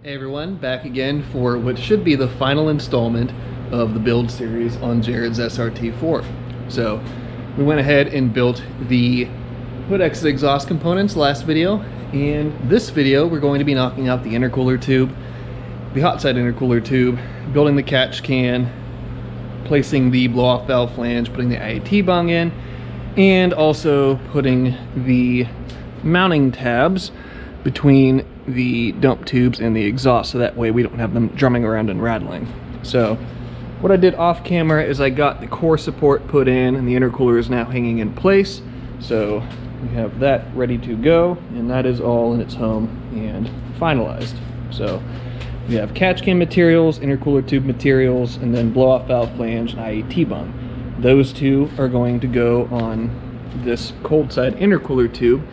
Hey everyone, back again for what should be the final installment of the build series on Jared's SRT-4. So we went ahead and built the hood exit exhaust components last video, and this video we're going to be knocking out the intercooler tube, the hot side intercooler tube, building the catch can, placing the blow-off valve flange, putting the IAT bung in, and also putting the mounting tabs between the dump tubes and the exhaust, so that way we don't have them drumming around and rattling. So what I did off camera is I got the core support put in, and the intercooler is now hanging in place. So we have that ready to go, and that is all in its home and finalized. So we have catch can materials, intercooler tube materials, and then blow off valve flange and IAT bung. Those two are going to go on this cold side intercooler tube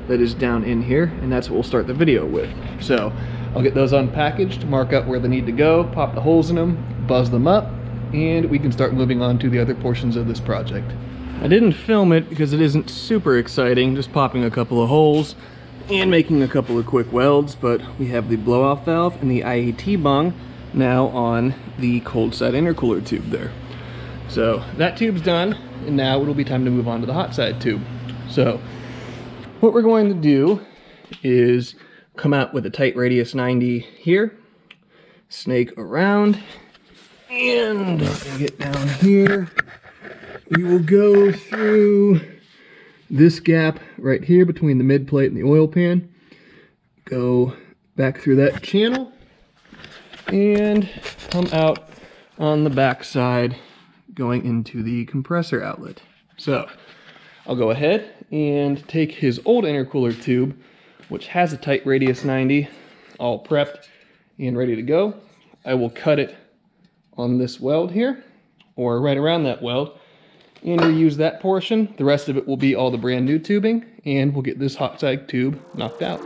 that is down in here, and that's what we'll start the video with. So I'll get those unpackaged, mark out where they need to go, pop the holes in them, buzz them up, and we can start moving on to the other portions of this project. I didn't film it because it isn't super exciting, just popping a couple of holes and making a couple of quick welds, but we have the blow-off valve and the IAT bung now on the cold side intercooler tube there. So that tube's done, and now it'll be time to move on to the hot side tube. So what we're going to do is come out with a tight radius 90 here, snake around, and get down here. We will go through this gap right here between the mid plate and the oil pan, go back through that channel, and come out on the back side going into the compressor outlet. So I'll go ahead and take his old intercooler tube, which has a tight radius 90, all prepped and ready to go. I will cut it on this weld here, or right around that weld, and reuse that portion. The rest of it will be all the brand new tubing, and we'll get this hot side tube knocked out.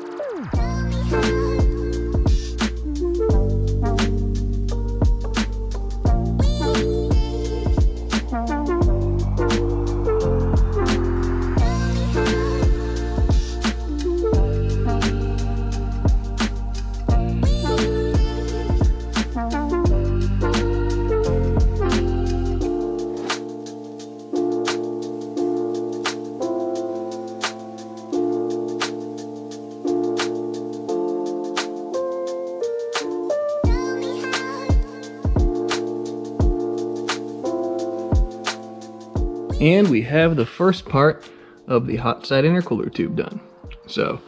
And we have the first part of the hot side intercooler tube done. So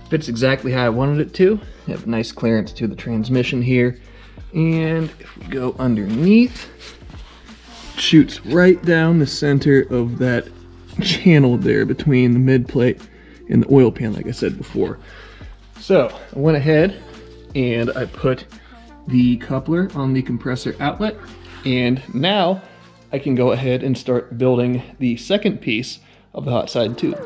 fits exactly how I wanted it to. Have nice clearance to the transmission here. And if we go underneath, it shoots right down the center of that channel there between the mid plate and the oil pan, like I said before. So I went ahead and I put the coupler on the compressor outlet, and now I can go ahead and start building the second piece of the hot side tube.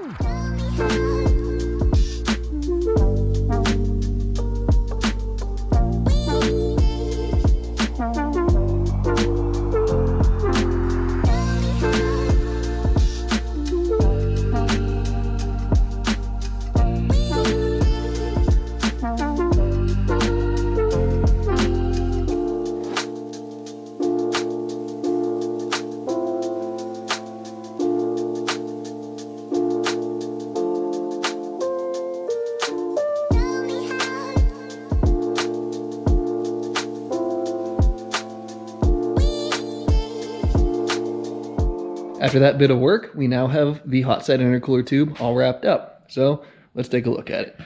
After that bit of work, we now have the hot side intercooler tube all wrapped up. So let's take a look at it.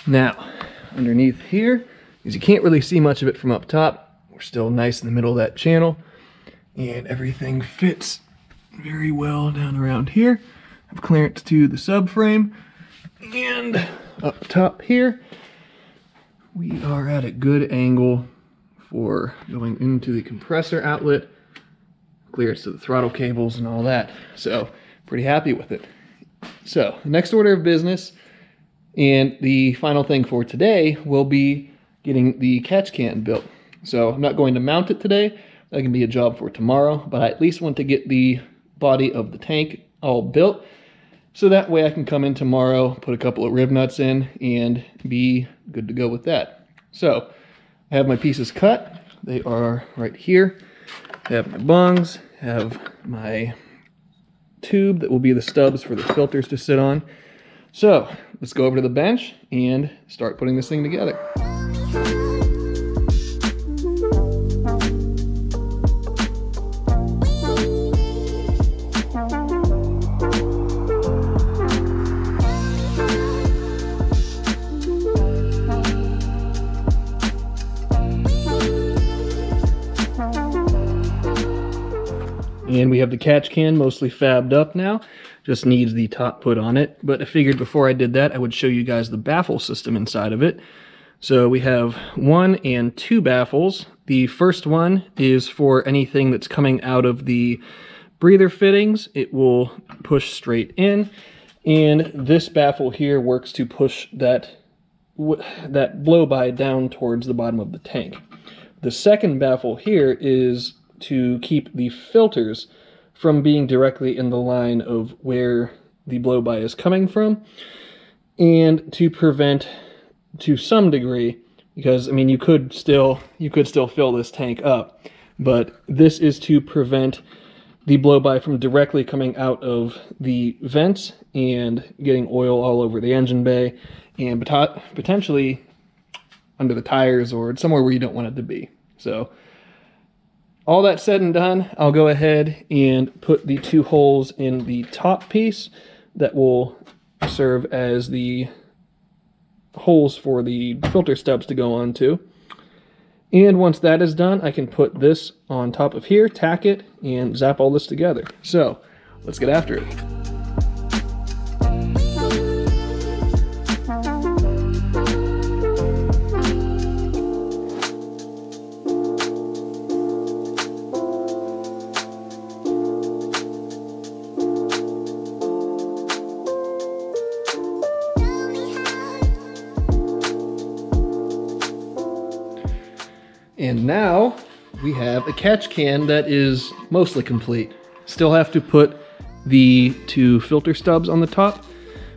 Now, underneath here, because you can't really see much of it from up top, we're still nice in the middle of that channel, and everything fits very well down around here. I have clearance to the subframe, and up top here, we are at a good angle for going into the compressor outlet, clearance to the throttle cables and all that. So pretty happy with it. So the next order of business and the final thing for today will be getting the catch can built. So I'm not going to mount it today. That can be a job for tomorrow, but I at least want to get the body of the tank all built, so that way I can come in tomorrow, put a couple of rib nuts in, and be good to go with that. So I have my pieces cut. They are right here. I have my bungs, have my tube that will be the stubs for the filters to sit on. So let's go over to the bench and start putting this thing together. And we have the catch can mostly fabbed up now, just needs the top put on it. But I figured before I did that, I would show you guys the baffle system inside of it. So we have 1 and 2 baffles. The first one is for anything that's coming out of the breather fittings. It will push straight in. And this baffle here works to push that blow-by down towards the bottom of the tank. The second baffle here is to keep the filters from being directly in the line of where the blow-by is coming from, and to prevent, to some degree, because I mean you could still fill this tank up, but this is to prevent the blow-by from directly coming out of the vents and getting oil all over the engine bay and potentially under the tires or somewhere where you don't want it to be. So all that said and done, I'll go ahead and put the 2 holes in the top piece that will serve as the holes for the filter stubs to go onto. And once that is done, I can put this on top of here, tack it, and zap all this together. So let's get after it. And now we have a catch can that is mostly complete. Still have to put the 2 filter stubs on the top,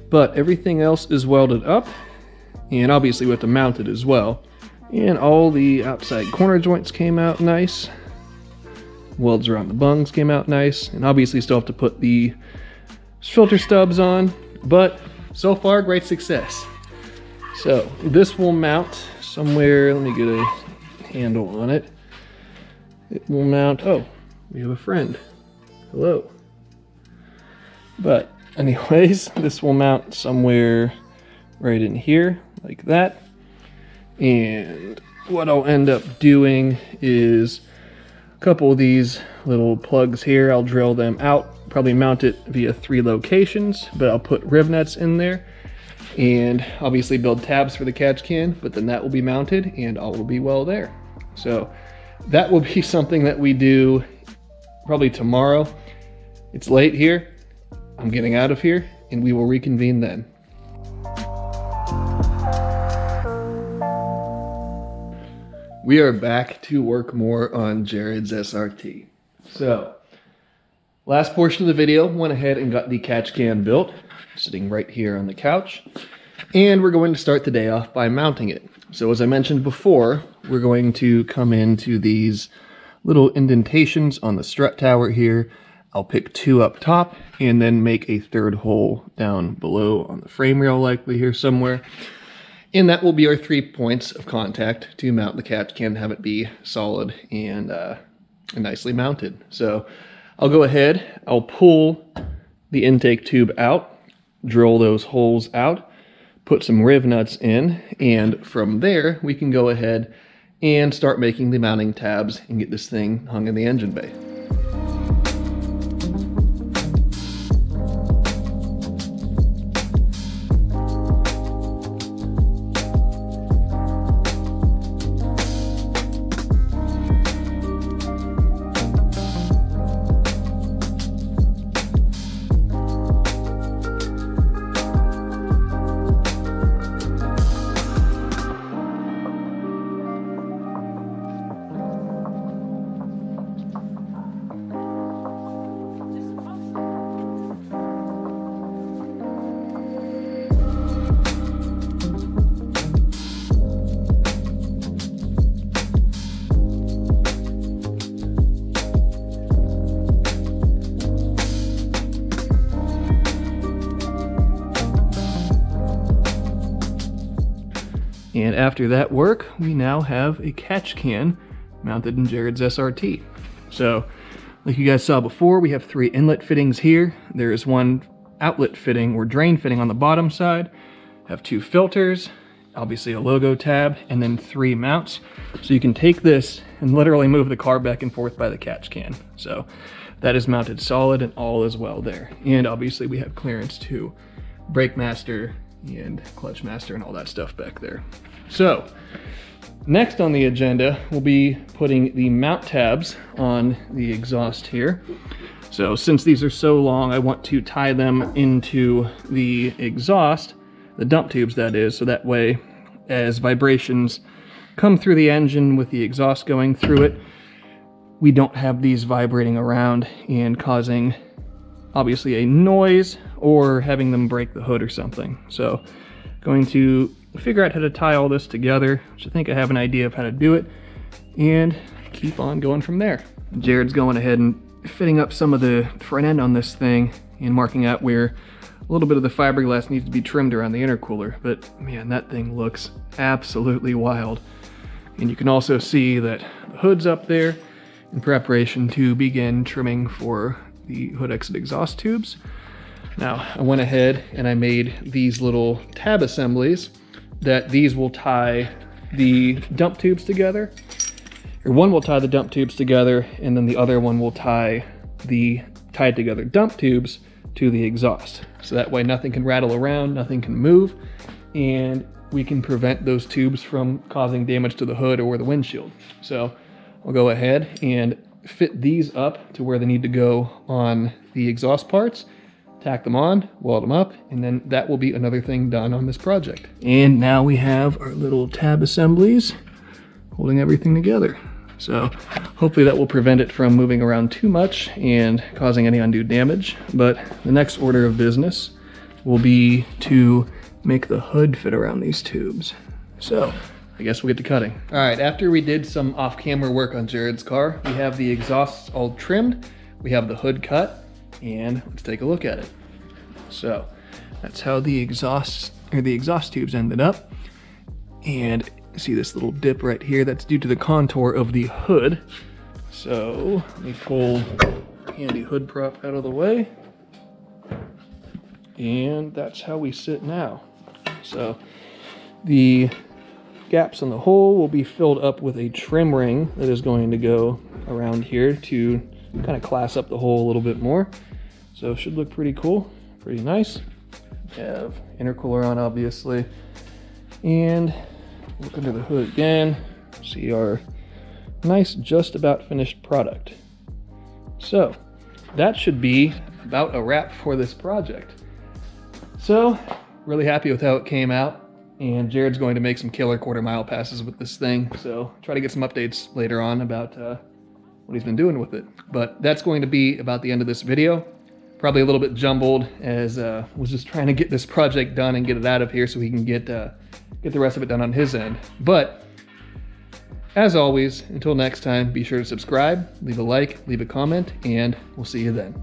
but everything else is welded up, and obviously we have to mount it as well. And all the outside corner joints came out nice. Welds around the bungs came out nice, and obviously still have to put the filter stubs on, but so far great success. So this will mount somewhere, let me get a handle on it. It will mount, oh, we have a friend. Hello. But anyways, this will mount somewhere right in here, like that. And what I'll end up doing is a couple of these little plugs here, I'll drill them out, probably mount it via 3 locations, but I'll put rivnets in there and obviously build tabs for the catch can, but then that will be mounted and all will be well there. So that will be something that we do probably tomorrow. It's late here, I'm getting out of here, and we will reconvene then. We are back to work more on Jared's SRT. So, last portion of the video, went ahead and got the catch can built, sitting right here on the couch. And we're going to start the day off by mounting it. So as I mentioned before, we're going to come into these little indentations on the strut tower here. I'll pick 2 up top and then make a 3rd hole down below on the frame rail likely here somewhere. And that will be our 3 points of contact to mount the catch can, have it be solid and nicely mounted. So I'll go ahead, I'll pull the intake tube out, drill those holes out, put some riv nuts in, and from there we can go ahead and start making the mounting tabs and get this thing hung in the engine bay. And after that work, we now have a catch can mounted in Jared's SRT. So, like you guys saw before, we have 3 inlet fittings here. There is 1 outlet fitting or drain fitting on the bottom side. Have 2 filters, obviously a logo tab, and then 3 mounts. So you can take this and literally move the car back and forth by the catch can. So that is mounted solid and all is well there. And obviously we have clearance to brake master and clutch master and all that stuff back there. So next on the agenda, we'll be putting the mount tabs on the exhaust here. So since these are so long, I want to tie them into the exhaust, the dump tubes that is, so that way as vibrations come through the engine with the exhaust going through it, we don't have these vibrating around and causing obviously a noise or having them break the hood or something. So going to figure out how to tie all this together, which I think I have an idea of how to do it, and keep on going from there. Jared's going ahead and fitting up some of the front end on this thing and marking out where a little bit of the fiberglass needs to be trimmed around the intercooler. But man, that thing looks absolutely wild. And you can also see that the hood's up there in preparation to begin trimming for the hood exit exhaust tubes. Now, I went ahead and I made these little tab assemblies that these will tie the dump tubes together. Or one will tie the dump tubes together, and then the other one will tie the tied together dump tubes to the exhaust. So that way nothing can rattle around, nothing can move, and we can prevent those tubes from causing damage to the hood or the windshield. So I'll go ahead and fit these up to where they need to go on the exhaust parts, tack them on, weld them up, and then that will be another thing done on this project. And now we have our little tab assemblies holding everything together. So hopefully that will prevent it from moving around too much and causing any undue damage. But the next order of business will be to make the hood fit around these tubes. So I guess we'll get to cutting. All right, after we did some off-camera work on Jared's car, we have the exhausts all trimmed, we have the hood cut, and let's take a look at it. So that's how the exhaust tubes ended up. And see this little dip right here? That's due to the contour of the hood. So let me pull the handy hood prop out of the way. And that's how we sit now. So the gaps in the hole will be filled up with a trim ring that is going to go around here to kind of class up the hole a little bit more. So it should look pretty cool, pretty nice. We have intercooler on, obviously. And look under the hood again, see our nice, just about finished product. So that should be about a wrap for this project. So really happy with how it came out, and Jared's going to make some killer quarter-mile passes with this thing. So try to get some updates later on about what he's been doing with it. But that's going to be about the end of this video. Probably a little bit jumbled, as was just trying to get this project done and get it out of here so he can get the rest of it done on his end. But as always, until next time, be sure to subscribe, leave a like, leave a comment, and we'll see you then.